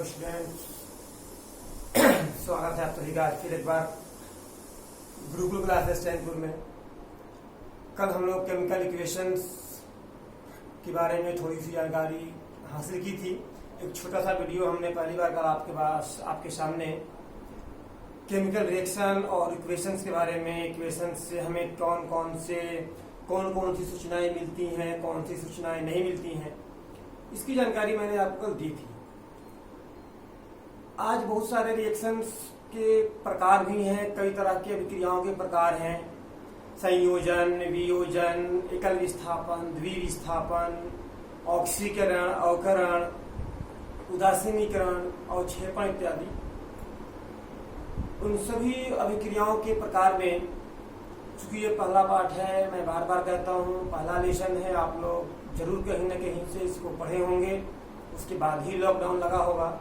Student, स्वागत है आप सभी का आज फिर एक बार गुरुकुल क्लासेस चैनपुर में। कल हम लोग केमिकल इक्वेशंस के बारे में थोड़ी सी जानकारी हासिल की थी। एक छोटा सा वीडियो हमने पहली बार कल आपके सामने केमिकल रिएक्शन और इक्वेशंस के बारे में, इक्वेशंस से हमें कौन कौन सी सूचनाएं मिलती हैं, कौन सी सूचनाएं नहीं मिलती हैं, इसकी जानकारी मैंने आपको कल दी थी। आज बहुत सारे रिएक्शंस के प्रकार भी हैं, कई तरह की अभिक्रियाओं के प्रकार हैं। संयोजन, वियोजन, एकल विस्थापन, द्विविस्थापन, ऑक्सीकरण, अवकरण, उदासीनीकरण, अवक्षेपण इत्यादि। उन सभी अभिक्रियाओं के प्रकार में, चूंकि ये पहला पाठ है, मैं बार बार कहता हूँ पहला लेसन है, आप लोग जरूर कहीं न कहीं से इसको पढ़े होंगे, उसके बाद ही लॉकडाउन लगा होगा।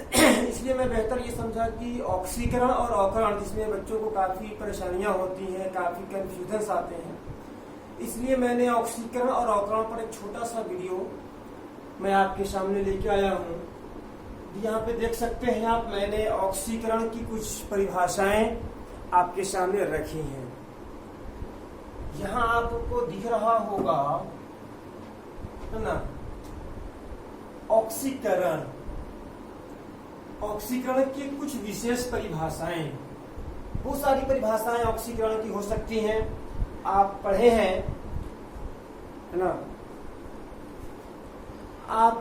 इसलिए मैं बेहतर ये समझा कि ऑक्सीकरण और अवकरण, जिसमें बच्चों को काफ़ी परेशानियां होती हैं, काफ़ी कंफ्यूजन्स आते हैं, इसलिए मैंने ऑक्सीकरण और अवकरण पर एक छोटा सा वीडियो मैं आपके सामने लेके आया हूँ। यहाँ पे देख सकते हैं आप, मैंने ऑक्सीकरण की कुछ परिभाषाएं आपके सामने रखी हैं। यहाँ आपको दिख रहा होगा, है ना, ऑक्सीकरण की कुछ विशेष परिभाषाएं। बहुत सारी परिभाषाएं ऑक्सीकरण की हो सकती हैं, आप पढ़े हैं, है ना। आप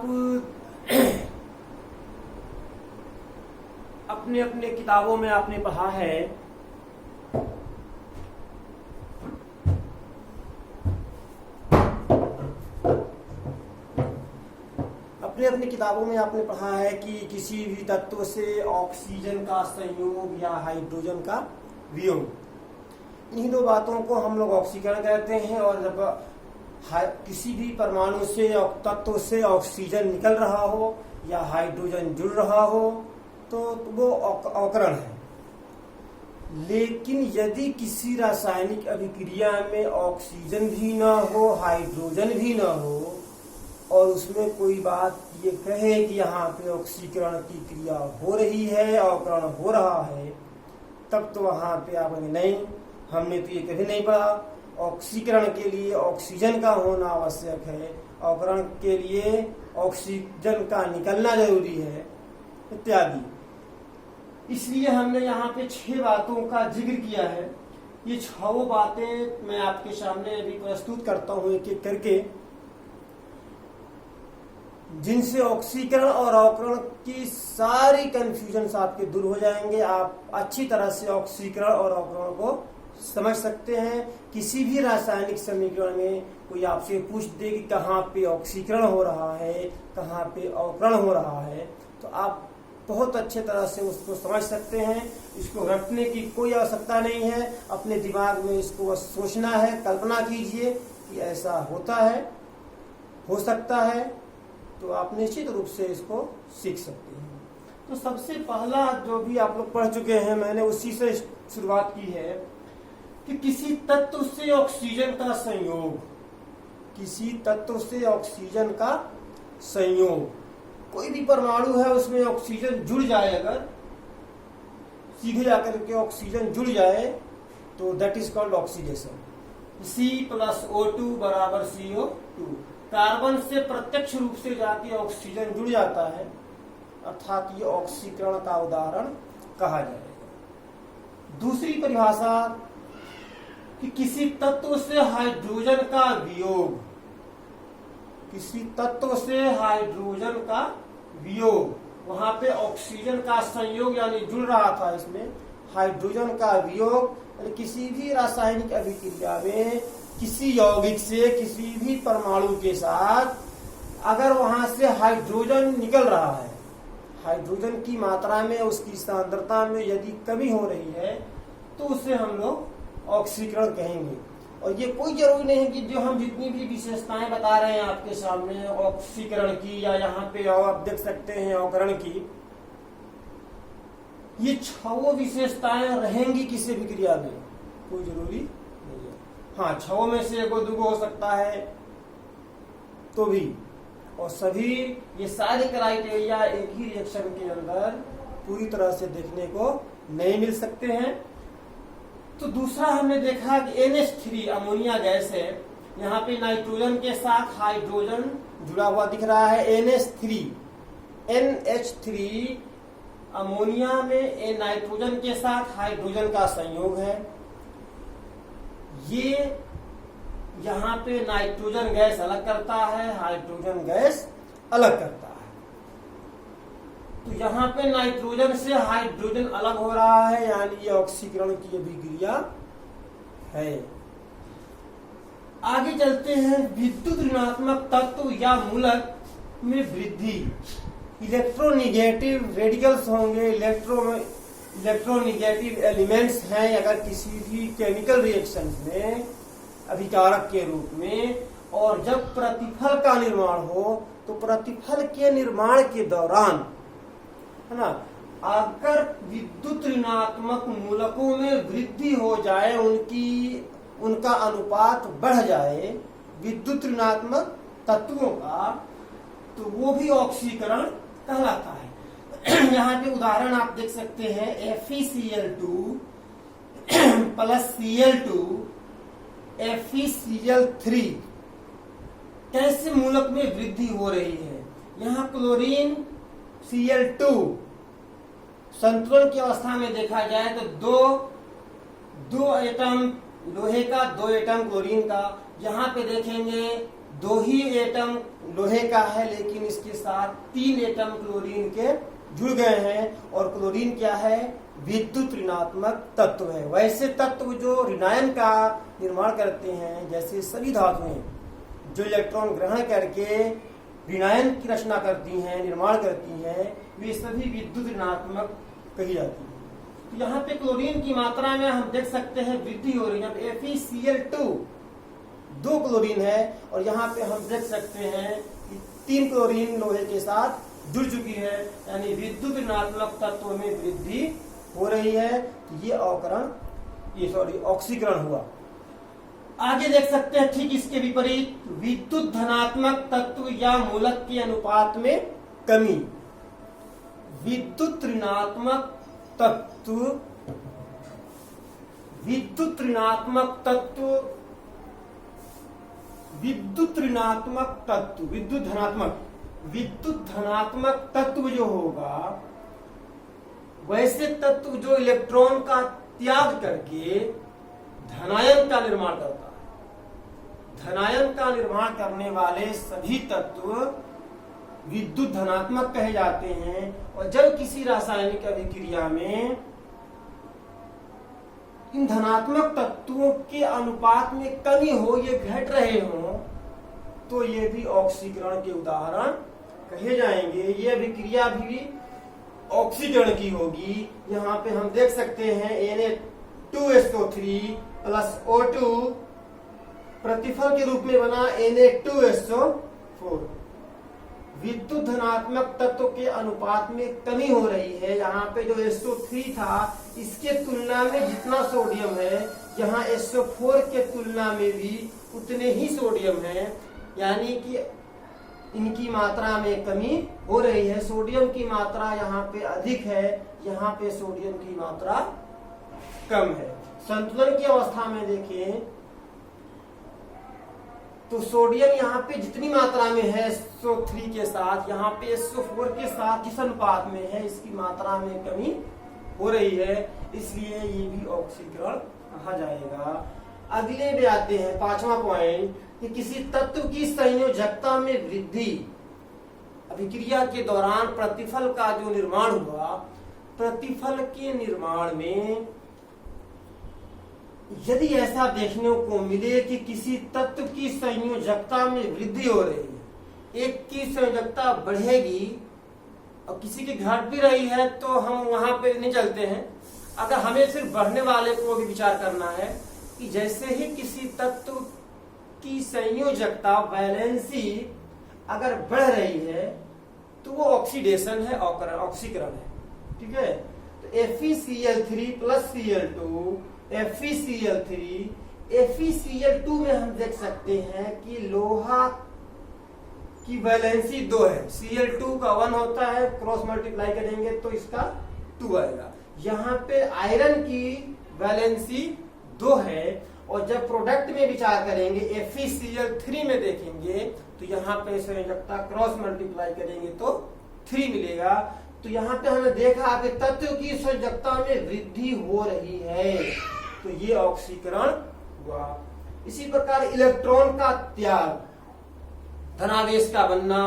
अपने अपने किताबों में आपने पढ़ा है, अपनी किताबों में आपने पढ़ा है कि किसी भी तत्व से ऑक्सीजन का संयोग या हाइड्रोजन का वियोग, इन्हीं दो बातों को हम लोग ऑक्सीकरण कहते हैं। और जब किसी भी परमाणु से, तत्व से ऑक्सीजन निकल रहा हो या हाइड्रोजन जुड़ रहा हो तो वो अवकरण है। लेकिन यदि किसी रासायनिक अभिक्रिया में ऑक्सीजन भी ना हो, हाइड्रोजन भी ना हो, और उसमें कोई बात ये कहे कि यहाँ पे ऑक्सीकरण की क्रिया हो रही है, अवकरण हो रहा है, तब तो वहां पे आप नहीं, हमने तो ये कभी नहीं पढ़ा। ऑक्सीकरण के लिए ऑक्सीजन का होना आवश्यक है, अवकरण के लिए ऑक्सीजन का निकलना जरूरी है, इत्यादि। इसलिए हमने यहाँ पे 6 बातों का जिक्र किया है। ये 6 बातें मैं आपके सामने अभी प्रस्तुत करता हूँ एक एक करके, जिनसे ऑक्सीकरण और अवकरण की सारी कंफ्यूजन आपके दूर हो जाएंगे। आप अच्छी तरह से ऑक्सीकरण और अवकरण को समझ सकते हैं। किसी भी रासायनिक समीकरण में कोई आपसे पूछ दे कि कहाँ पे ऑक्सीकरण हो रहा है, कहाँ पे अवकरण हो रहा है, तो आप बहुत अच्छे तरह से उसको समझ सकते हैं। इसको रटने की कोई आवश्यकता नहीं है, अपने दिमाग में इसको बस सोचना है। कल्पना कीजिए कि ऐसा होता है, हो सकता है, तो आप निश्चित रूप से इसको सीख सकते हैं। तो सबसे पहला जो भी आप लोग पढ़ चुके हैं, मैंने उसी से शुरुआत की है कि किसी तत्व से ऑक्सीजन का संयोग, किसी तत्व से ऑक्सीजन का संयोग, कोई भी परमाणु है उसमें ऑक्सीजन जुड़ जाए, अगर सीधे जाकर के ऑक्सीजन जुड़ जाए तो that is called oxidation. C+O2 बराबर CO2, कार्बन से प्रत्यक्ष रूप से जाके ऑक्सीजन जुड़ जाता है, अर्थात ये ऑक्सीकरण का उदाहरण कहा जाएगा। दूसरी परिभाषा कि किसी तत्व से हाइड्रोजन का वियोग, किसी तत्व से हाइड्रोजन का वियोग, वहां पे ऑक्सीजन का संयोग यानी जुड़ रहा था, इसमें हाइड्रोजन का वियोग। किसी भी रासायनिक अभिक्रिया में किसी यौगिक से, किसी भी परमाणु के साथ अगर वहां से हाइड्रोजन निकल रहा है, हाइड्रोजन की मात्रा में, उसकी सांद्रता में यदि कमी हो रही है, तो उसे हम लोग ऑक्सीकरण कहेंगे। और ये कोई जरूरी नहीं कि जो हम जितनी भी विशेषताएं बता रहे हैं आपके सामने ऑक्सीकरण की, या यहाँ पे आप देख सकते हैं अवकरण की, ये 6 विशेषताएं रहेंगी किसी भी क्रिया में, कोई जरूरी नहीं है। हाँ, 6 में से 1-2 हो सकता है तो भी, और सभी ये सारे क्राइटेरिया एक ही रिएक्शन के अंदर पूरी तरह से देखने को नहीं मिल सकते हैं। तो दूसरा हमने देखा कि NH3 अमोनिया गैस है, यहाँ पे नाइट्रोजन के साथ हाइड्रोजन जुड़ा हुआ दिख रहा है। NH3 अमोनिया में नाइट्रोजन के साथ हाइड्रोजन का संयोग है। ये यहाँ पे नाइट्रोजन गैस अलग करता है, हाइड्रोजन गैस अलग करता है। तो यहाँ पे नाइट्रोजन से हाइड्रोजन अलग हो रहा है, यानी ये ऑक्सीकरण की अभिक्रिया है। आगे चलते हैं, विद्युत ऋणात्मक तत्व या मूलक में वृद्धि। इलेक्ट्रोनिगेटिव रेडिकल्स होंगे, इलेक्ट्रोनिगेटिव एलिमेंट्स हैं अगर किसी भी केमिकल रिएक्शन में अभिकारक के रूप में, और जब प्रतिफल का निर्माण हो तो प्रतिफल के निर्माण के दौरान, है ना, अगर विद्युत ऋणात्मक मूलकों में वृद्धि हो जाए, उनका अनुपात बढ़ जाए विद्युत ऋणात्मक तत्वों का, तो वो भी ऑक्सीकरण कहलाता है। यहाँ पे उदाहरण आप देख सकते हैं, FeCl2 प्लस Cl2 FeCl3 कैसे मूलक में वृद्धि हो रही है। यहाँ क्लोरीन Cl2 संतुलन की अवस्था में देखा जाए तो दो एटम लोहे का, 2 एटम क्लोरीन का। यहाँ पे देखेंगे 2 ही एटम लोहे का है, लेकिन इसके साथ 3 एटम क्लोरीन के जुड़ गए हैं। और क्लोरीन क्या है, विद्युत ऋणात्मक तत्व है। वैसे तत्व जो ऋणायन का निर्माण करते हैं, जैसे सभी धातुएं जो इलेक्ट्रॉन ग्रहण करके ऋणायन की रचना करती हैं, निर्माण करती हैं, वे सभी विद्युत ऋणात्मक कही जाती है। तो यहाँ पे क्लोरीन की मात्रा में हम देख सकते हैं वृद्धि हो रही है। FeCl2 2 क्लोरीन है, और यहाँ पे हम देख सकते हैं कि 3 क्लोरीन लोहे के साथ जुड़ चुकी है, यानी विद्युत ऋणात्मक तत्व में वृद्धि हो रही है। तो ये ऑक्सीकरण हुआ। आगे देख सकते हैं ठीक इसके विपरीत, विद्युत धनात्मक तत्व या मूलक के अनुपात में कमी। विद्युत ऋणात्मक तत्व, विद्युत ऋणात्मक तत्व, विद्युत ऋणात्मक तत्व, विद्युत धनात्मक तत्व जो होगा, वैसे तत्व जो इलेक्ट्रॉन का त्याग करके धनायन का निर्माण करता है। धनायन का निर्माण करने वाले सभी तत्व विद्युत धनात्मक कहे जाते हैं। और जब किसी रासायनिक अभिक्रिया में इन धनात्मक तत्वों के अनुपात में कमी हो, ये घट रहे हो, तो ये भी ऑक्सीकरण के उदाहरण कहे जाएंगे। ये अभिक्रिया भी ऑक्सीकरण की होगी। यहाँ पे हम देख सकते हैं Na2SO3 प्लस O2 प्रतिफल के रूप में बना Na2SO4। विद्युत धनात्मक तत्व के अनुपात में कमी हो रही है। यहाँ पे जो SO3 था, इसके तुलना में जितना सोडियम है, यहाँ SO4 के तुलना में भी उतने ही सोडियम है, यानी कि इनकी मात्रा में कमी हो रही है। सोडियम की मात्रा यहाँ पे अधिक है, यहाँ पे सोडियम की मात्रा कम है। संतुलन की अवस्था में देखें तो सोडियम यहाँ पे जितनी मात्रा में है SO3 के साथ, यहाँ पे SO4 के साथ जिस अनुपात में है, इसकी मात्रा में कमी हो रही है, इसलिए ये भी ऑक्सीकरण कहा जाएगा। अगले में आते हैं 5वां पॉइंट कि किसी तत्व की संयोजकता में वृद्धि। अभिक्रिया के दौरान प्रतिफल का जो निर्माण हुआ, प्रतिफल के निर्माण में यदि ऐसा देखने को मिले कि किसी तत्व की संयोजकता में वृद्धि हो रही है, एक की संयोजकता बढ़ेगी और किसी की घट भी रही है, तो हम वहां पे नहीं चलते हैं। अगर हमें सिर्फ बढ़ने वाले को भी विचार करना है कि जैसे ही किसी तत्व की संयोजकता, वैलेंसी अगर बढ़ रही है, तो वो ऑक्सीडेशन है, ऑक्सीकरण है। ठीक है, तो FeCl3 plus Cl2, FeCl3, FeCl2 में हम देख सकते हैं कि लोहा की वैलेंसी 2 है, Cl2 का 1 होता है, क्रॉस मल्टीप्लाई करेंगे तो इसका 2 आएगा। यहाँ पे आयरन की वैलेंसी 2 है, और जब प्रोडक्ट में विचार करेंगे FeCl3 में देखेंगे तो यहाँ पे संयोजकता क्रॉस मल्टीप्लाई करेंगे तो 3 मिलेगा। तो यहाँ पे हमने देखा कि तत्व की संयोजकता में वृद्धि हो रही है, तो ये ऑक्सीकरण हुआ। इसी प्रकार इलेक्ट्रॉन का त्याग, धनावेश का बनना,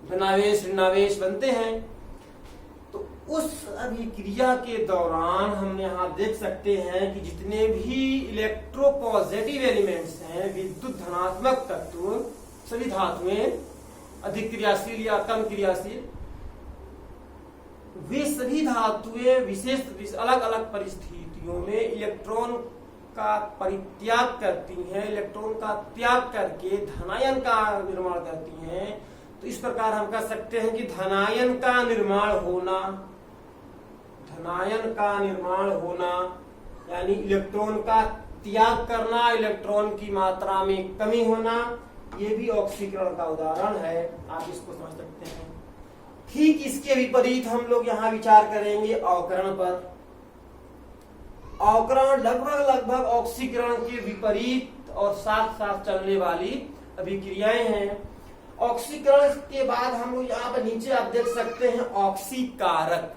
धनावेश ऋणावेश बनते हैं, तो उस अभिक्रिया के दौरान हम यहाँ देख सकते हैं कि जितने भी इलेक्ट्रोपॉजिटिव एलिमेंट्स हैं, विद्युत धनात्मक तत्व, सभी धातुएं अधिक क्रियाशील या कम क्रियाशील, वे सभी धातुएं विशेष अलग अलग परिस्थितियों में इलेक्ट्रॉन का परित्याग करती हैं, इलेक्ट्रॉन का त्याग करके धनायन का निर्माण करती हैं। तो इस प्रकार हम कह सकते हैं कि धनायन का निर्माण होना, धनायन का निर्माण होना यानी इलेक्ट्रॉन का त्याग करना, इलेक्ट्रॉन की मात्रा में कमी होना, ये भी ऑक्सीकरण का उदाहरण है, आप इसको समझ सकते हैं। ठीक इसके विपरीत हम लोग यहाँ विचार करेंगे अवकरण पर। अवकरण लगभग ऑक्सीकरण के विपरीत और साथ साथ चलने वाली अभिक्रियाएं हैं। ऑक्सीकरण के बाद हम लोग यहाँ पर नीचे आप देख सकते हैं ऑक्सीकारक,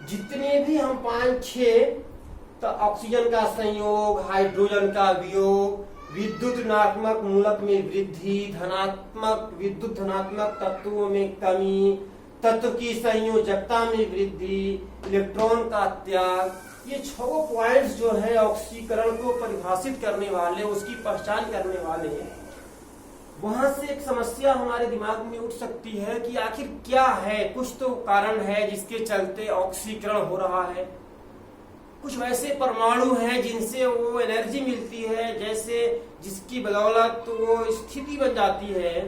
जितने भी हम 5-6 तो ऑक्सीजन का संयोग, हाइड्रोजन का वियोग, विद्युत ऋणात्मक मूलक में वृद्धि, धनात्मक विद्युत धनात्मक तत्वों में कमी, तत्व की संयोजकता में वृद्धि, इलेक्ट्रॉन का त्याग, ये 6 पॉइंट्स जो है ऑक्सीकरण को परिभाषित करने वाले, उसकी पहचान करने वाले हैं। वहां से एक समस्या हमारे दिमाग में उठ सकती है कि आखिर क्या है, कुछ तो कारण है जिसके चलते ऑक्सीकरण हो रहा है। कुछ वैसे परमाणु हैं जिनसे वो एनर्जी मिलती है, जैसे जिसकी बदौलत वो स्थिति बन जाती है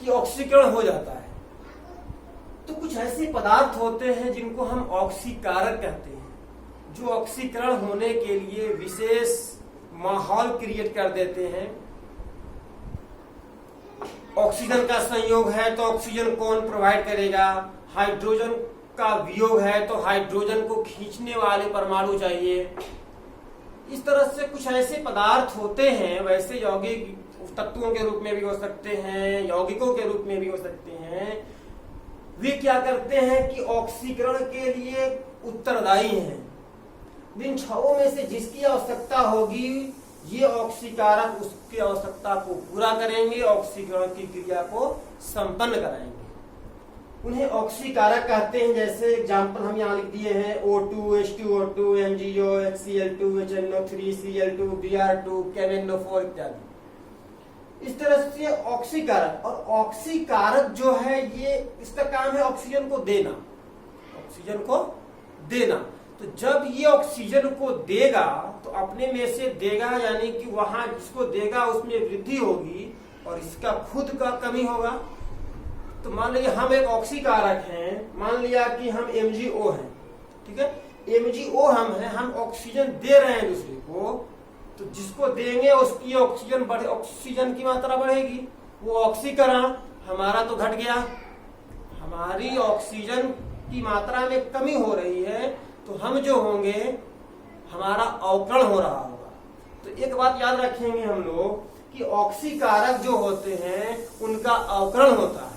कि ऑक्सीकरण हो जाता है। तो कुछ ऐसे पदार्थ होते हैं जिनको हम ऑक्सीकारक कहते हैं, जो ऑक्सीकरण होने के लिए विशेष माहौल क्रिएट कर देते हैं। ऑक्सीजन का संयोग है तो ऑक्सीजन कौन प्रोवाइड करेगा, हाइड्रोजन का वियोग है तो हाइड्रोजन को खींचने वाले परमाणु चाहिए। इस तरह से कुछ ऐसे पदार्थ होते हैं, वैसे यौगिक तत्वों के रूप में भी हो सकते हैं, यौगिकों के रूप में भी हो सकते हैं। वे क्या करते हैं कि ऑक्सीकरण के लिए उत्तरदायी हैं। इन 6 में से जिसकी आवश्यकता होगी, ये ऑक्सीकारक उसकी आवश्यकता को पूरा करेंगे, ऑक्सीकरण की क्रिया को संपन्न कराएंगे। उन्हें ऑक्सीकारक कहते हैं। जैसे एग्जाम्पल हम यहाँ लिख दिए हैं O2, H2O2, MgO, HCl2, HNO3, Cl2, Br2, KMnO4 इत्यादि। इस तरह से ऑक्सीकारक, और ऑक्सीकारक जो है ये इसका काम है ऑक्सीजन को देना, ऑक्सीजन को देना। तो जब ये ऑक्सीजन को देगा तो अपने में से देगा, यानी कि वहां जिसको देगा उसमें वृद्धि होगी और इसका खुद का कमी होगा। तो मान लीजिए हम एक ऑक्सीकारक हैं, मान लिया कि हम MgO हैं, ठीक है, MgO हम हैं, हम ऑक्सीजन दे रहे हैं दूसरे को, तो जिसको देंगे उसकी ऑक्सीजन की मात्रा बढ़ेगी, वो ऑक्सीकरण हमारा तो घट गया, हमारी ऑक्सीजन की मात्रा में कमी हो रही है, तो हम जो होंगे हमारा अवकरण हो रहा होगा। तो एक बात याद रखेंगे हम लोग कि ऑक्सीकारक जो होते हैं उनका अवकरण होता है,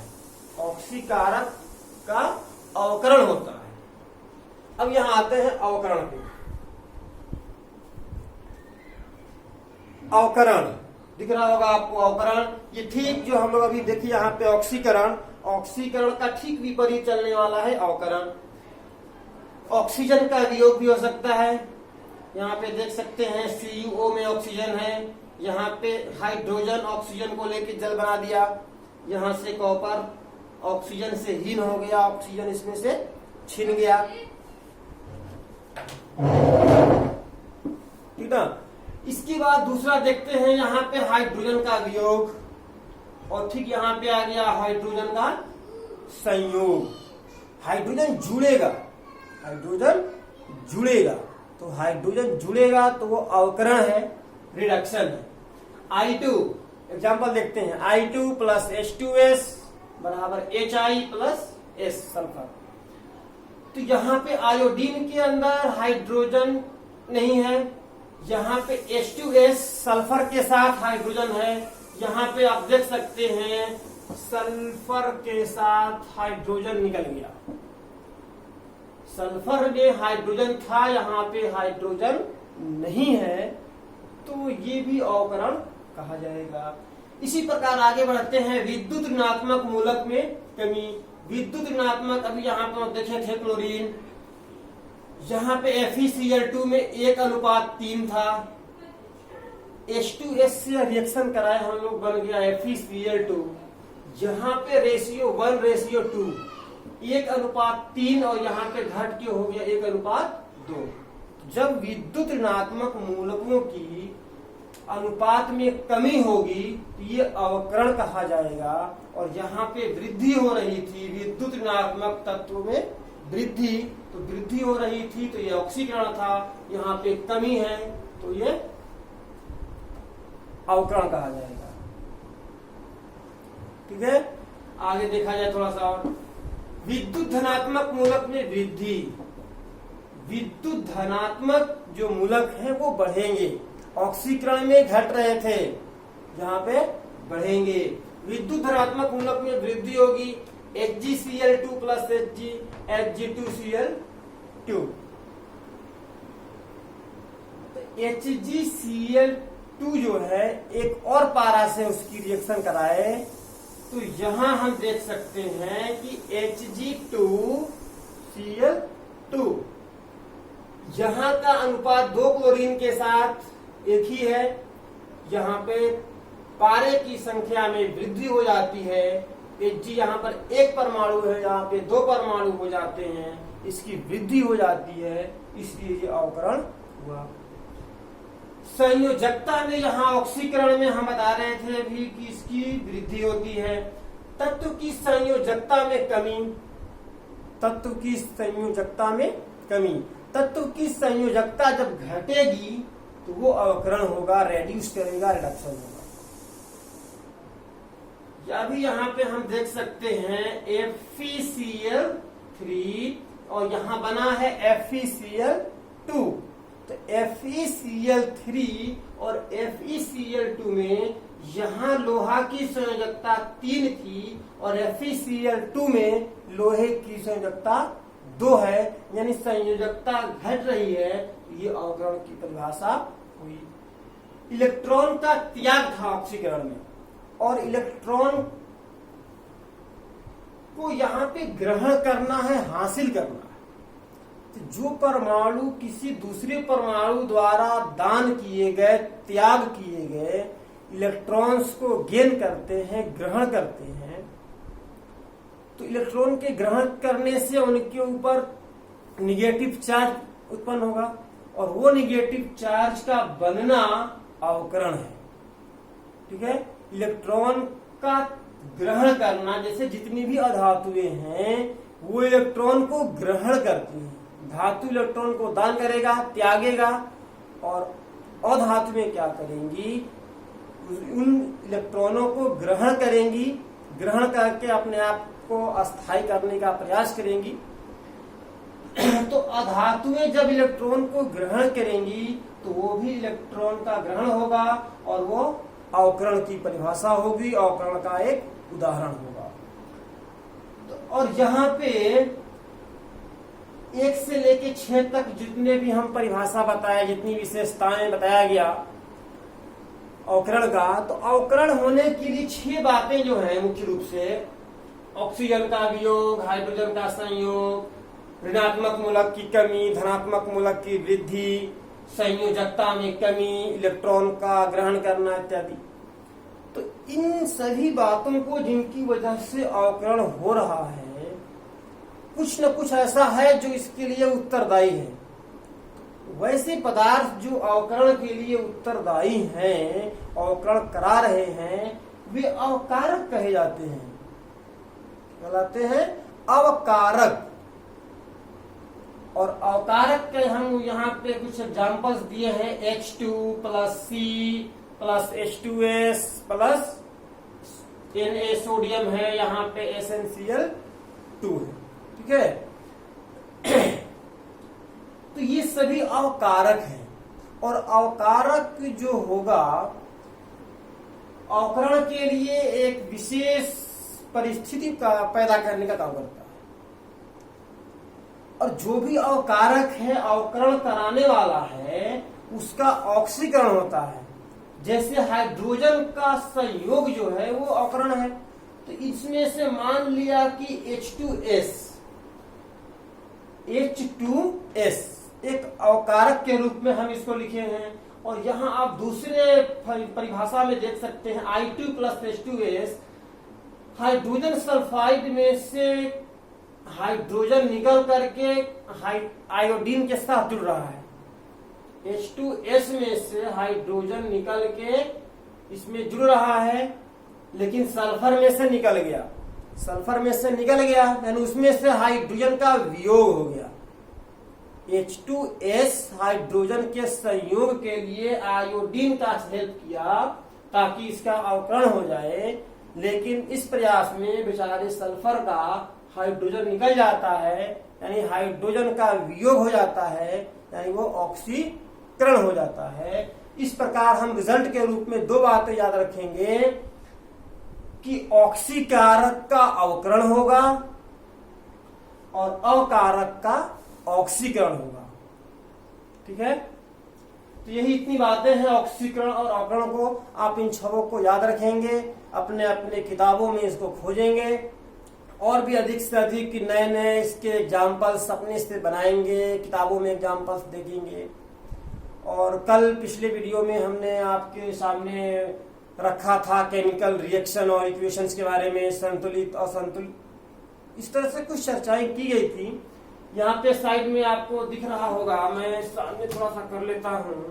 ऑक्सीकारक का अवकरण होता है। अब यहां आते हैं अवकरण पे। अवकरण दिख रहा होगा आपको, अवकरण ये ठीक जो हम लोग अभी देखिए यहाँ पे ऑक्सीकरण, ऑक्सीकरण का ठीक विपरीत चलने वाला है अवकरण। ऑक्सीजन का वियोग भी हो सकता है, यहाँ पे देख सकते हैं CuO में ऑक्सीजन है, यहाँ पे हाइड्रोजन ऑक्सीजन को लेके जल बना दिया, यहाँ से कॉपर ऑक्सीजन से हीन हो गया, ऑक्सीजन इसमें से छिन गया, ठीक ना। इसके बाद दूसरा देखते हैं यहाँ पे हाइड्रोजन का वियोग, और ठीक यहाँ पे आ गया हाइड्रोजन का संयोग। हाइड्रोजन जुड़ेगा, हाइड्रोजन जुड़ेगा, तो हाइड्रोजन जुड़ेगा तो वो अवकरण है, रिडक्शन है। I2 एग्जाम्पल देखते हैं, I2 प्लस H2S बराबर HI प्लस S सल्फर। तो यहाँ पे आयोडीन के अंदर हाइड्रोजन नहीं है, यहाँ पे H2S सल्फर के साथ हाइड्रोजन है। यहाँ पे आप देख सकते हैं सल्फर के साथ हाइड्रोजन निकल गया, सल्फर में हाइड्रोजन था, यहाँ पे हाइड्रोजन नहीं है, तो ये भी अवकरण कहा जाएगा। इसी प्रकार आगे बढ़ते हैं, विद्युत ऋणात्मक मूलक में कमी। विद्युत ऋणात्मक, अभी यहाँ पर देखे थे क्लोरीन, यहाँ पे FeCl2 में 1:3 था, H2S से रिएक्शन कराए हम लोग, बन गया FeCl2। यहाँ पे रेशियो 1:2, 1:3, और यहाँ पे घट के हो गया 1:2। जब विद्युत ऋणात्मक मूलकों की अनुपात में कमी होगी तो ये अवकरण कहा जाएगा। और यहाँ पे वृद्धि हो रही थी, विद्युत ऋणात्मक तत्व में वृद्धि, तो वृद्धि हो रही थी तो ये ऑक्सीकरण था, यहाँ पे कमी है तो ये अवकरण कहा जाएगा। ठीक है, आगे देखा जाए थोड़ा सा और, विद्युत धनात्मक मूलक में वृद्धि। विद्युत धनात्मक जो मूलक है वो बढ़ेंगे, ऑक्सीकरण में घट रहे थे, यहाँ पे बढ़ेंगे। विद्युत धनात्मक मूलक में वृद्धि होगी, HgCl2 प्लस Hg2Cl2। तो HgCl2 जो है एक और पारा से उसकी रिएक्शन कराए तो यहां हम देख सकते हैं कि Hg2Cl2, यहां का अनुपात 2 क्लोरीन के साथ एक ही है, यहाँ पे पारे की संख्या में वृद्धि हो जाती है। Hg यहाँ पर एक परमाणु है, यहाँ पे 2 परमाणु हो जाते हैं, इसकी वृद्धि हो जाती है, इसलिए ये अवकरण हुआ। संयोजकता में यहाँ ऑक्सीकरण में हम बता रहे थे अभी कि इसकी वृद्धि होती है। तत्व की संयोजकता में कमी, तत्व की संयोजकता में कमी, तत्व की संयोजकता जब घटेगी तो वो अवकरण होगा, रेड्यूस करेगा, रिडक्शन होगा। या भी यहाँ पे हम देख सकते हैं FeCl3 और यहाँ बना है FeCl2। तो FeCl3 और FeCl2 में यहाँ लोहा की संयोजकता 3 थी और FeCl2 में लोहे की संयोजकता 2 है, यानी संयोजकता घट रही है, ये अवकरण की परिभाषा हुई। इलेक्ट्रॉन का त्याग था ऑक्सीकरण में, और इलेक्ट्रॉन को यहाँ पे ग्रहण करना है, हासिल करना है। तो जो परमाणु किसी दूसरे परमाणु द्वारा दान किए गए, त्याग किए गए इलेक्ट्रॉन्स को गेन करते हैं, ग्रहण करते हैं, तो इलेक्ट्रॉन के ग्रहण करने से उनके ऊपर निगेटिव चार्ज उत्पन्न होगा, और वो निगेटिव चार्ज का बनना अवकरण है। ठीक है, इलेक्ट्रॉन का ग्रहण करना, जैसे जितनी भी अधातुएं हैं वो इलेक्ट्रॉन को ग्रहण करती हैं। धातु इलेक्ट्रॉन को दान करेगा, त्यागेगा, और अधातुएं क्या करेंगी, उन इलेक्ट्रॉनों को ग्रहण करेंगी, ग्रहण करके अपने आप को अस्थायी करने का प्रयास करेंगी। तो अधातुएं जब इलेक्ट्रॉन को ग्रहण करेंगी तो वो भी इलेक्ट्रॉन का ग्रहण होगा और वो अवकरण की परिभाषा होगी, अवकरण का एक उदाहरण होगा। तो और यहाँ पे 1 से लेके 6 तक जितने भी हम परिभाषा बताए, जितनी विशेषताएं बताया गया अवकरण का, तो अवकरण होने के लिए 6 बातें जो है मुख्य रूप से, ऑक्सीजन का वियोग, हाइड्रोजन का संयोग, ऋणात्मक मूलक की कमी, धनात्मक मूलक की वृद्धि, संयोजकता में कमी, इलेक्ट्रॉन का ग्रहण करना इत्यादि। तो इन सभी बातों को जिनकी वजह से अवकरण हो रहा है, कुछ न कुछ ऐसा है जो इसके लिए उत्तरदायी है। वैसे पदार्थ जो अवकरण के लिए उत्तरदायी हैं, अवकरण करा रहे हैं, वे अवकारक कहे जाते हैं, कहलाते हैं अवकारक। और अवकारक के हम यहाँ पे कुछ एग्जांपल्स दिए हैं, H2 plus C plus H2S plus Na sodium है, यहाँ पे SnCl2 है। ठीक है। तो ये सभी अवकारक हैं, और अवकारक जो होगा अवकरण के लिए एक विशेष परिस्थिति का पैदा करने का काम करता है, और जो भी अवकारक है अवकरण कराने वाला है उसका ऑक्सीकरण होता है। जैसे हाइड्रोजन का संयोग जो है वो अवकरण है, तो इसमें से मान लिया कि H2S एक अवकारक के रूप में हम इसको लिखे हैं, और यहां आप दूसरे परिभाषा में देख सकते हैं I2 plus H2S, hydrogen sulphide में से हाइड्रोजन निकल करके आयोडीन के साथ जुड़ रहा है। H2S में से हाइड्रोजन निकल के इसमें जुड़ रहा है, लेकिन सल्फर में से निकल गया, यानी उसमें से हाइड्रोजन का वियोग हो गया। H2S हाइड्रोजन के संयोग के लिए आयोडीन का हेल्प किया ताकि इसका अवकरण हो जाए, लेकिन इस प्रयास में बेचारे सल्फर का हाइड्रोजन निकल जाता है, यानी हाइड्रोजन का वियोग हो जाता है, यानी वो ऑक्सीकरण हो जाता है। इस प्रकार हम रिजल्ट के रूप में दो बातें याद रखेंगे कि ऑक्सीकारक का अवकरण होगा और अवकारक का ऑक्सीकरण होगा। ठीक है, तो यही इतनी बातें हैं ऑक्सीकरण और अवकरण को। आप इन छवों को याद रखेंगे, अपने अपने किताबों में इसको खोजेंगे, और भी अधिक से अधिक नए नए इसके एग्जाम्पल्स अपने से बनाएंगे, किताबों में एग्जाम्पल्स देखेंगे। और कल पिछले वीडियो में हमने आपके सामने रखा था केमिकल रिएक्शन और इक्वेशंस के बारे में, संतुलित असंतुलित, इस तरह से कुछ चर्चाएं की गई थी। यहाँ पे साइड में आपको दिख रहा होगा, मैं सामने थोड़ा सा कर लेता हूँ।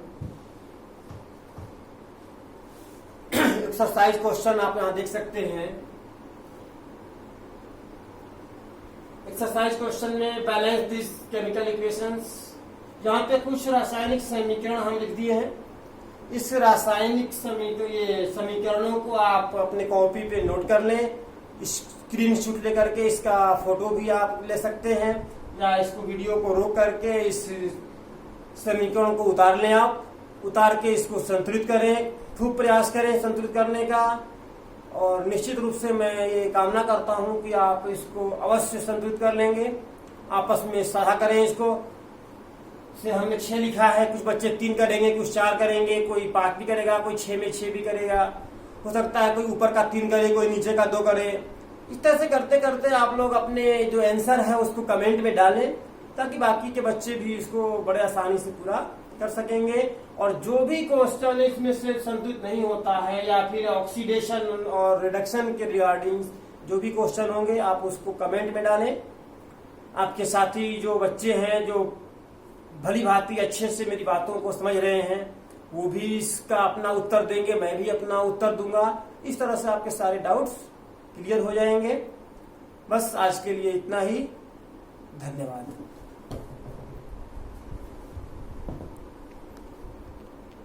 एक्सरसाइज क्वेश्चन आप यहाँ देख सकते हैं। एक्सरसाइज क्वेश्चन में बैलेंस दिस केमिकल इक्वेशंस, यहाँ पे कुछ रासायनिक समीकरण हम लिख दिए हैं। इस रासायनिक समीकरणों को आप अपने कॉपी पे नोट कर लें, स्क्रीनशॉट लेकर के इसका फोटो भी आप ले सकते हैं, या इसको वीडियो को रोक करके इस समीकरण को उतार लें। आप उतार के इसको संतुलित करें, खूब प्रयास करें संतुलित करने का, और निश्चित रूप से मैं ये कामना करता हूं कि आप इसको अवश्य संतुलित कर लेंगे। आपस में साझा करें इसको। से हमने 6 लिखा है, कुछ बच्चे 3 करेंगे, कुछ 4 करेंगे, कोई 5 भी करेगा, कोई 6 में 6 भी करेगा, हो सकता है कोई ऊपर का 3 करे, कोई नीचे का 2 करे। इस तरह से करते करते आप लोग अपने जो आंसर है उसको कमेंट में डालें, ताकि बाकी के बच्चे भी इसको बड़े आसानी से पूरा कर सकेंगे। और जो भी क्वेश्चन इसमें से संतुलित नहीं होता है, या फिर ऑक्सीडेशन और रिडक्शन के रिगार्डिंग जो भी क्वेश्चन होंगे, आप उसको कमेंट में डालें। आपके साथी जो बच्चे हैं जो भली भांति अच्छे से मेरी बातों को समझ रहे हैं, वो भी इसका अपना उत्तर देंगे, मैं भी अपना उत्तर दूंगा। इस तरह से आपके सारे डाउट्स क्लियर हो जाएंगे। बस आज के लिए इतना ही, धन्यवाद।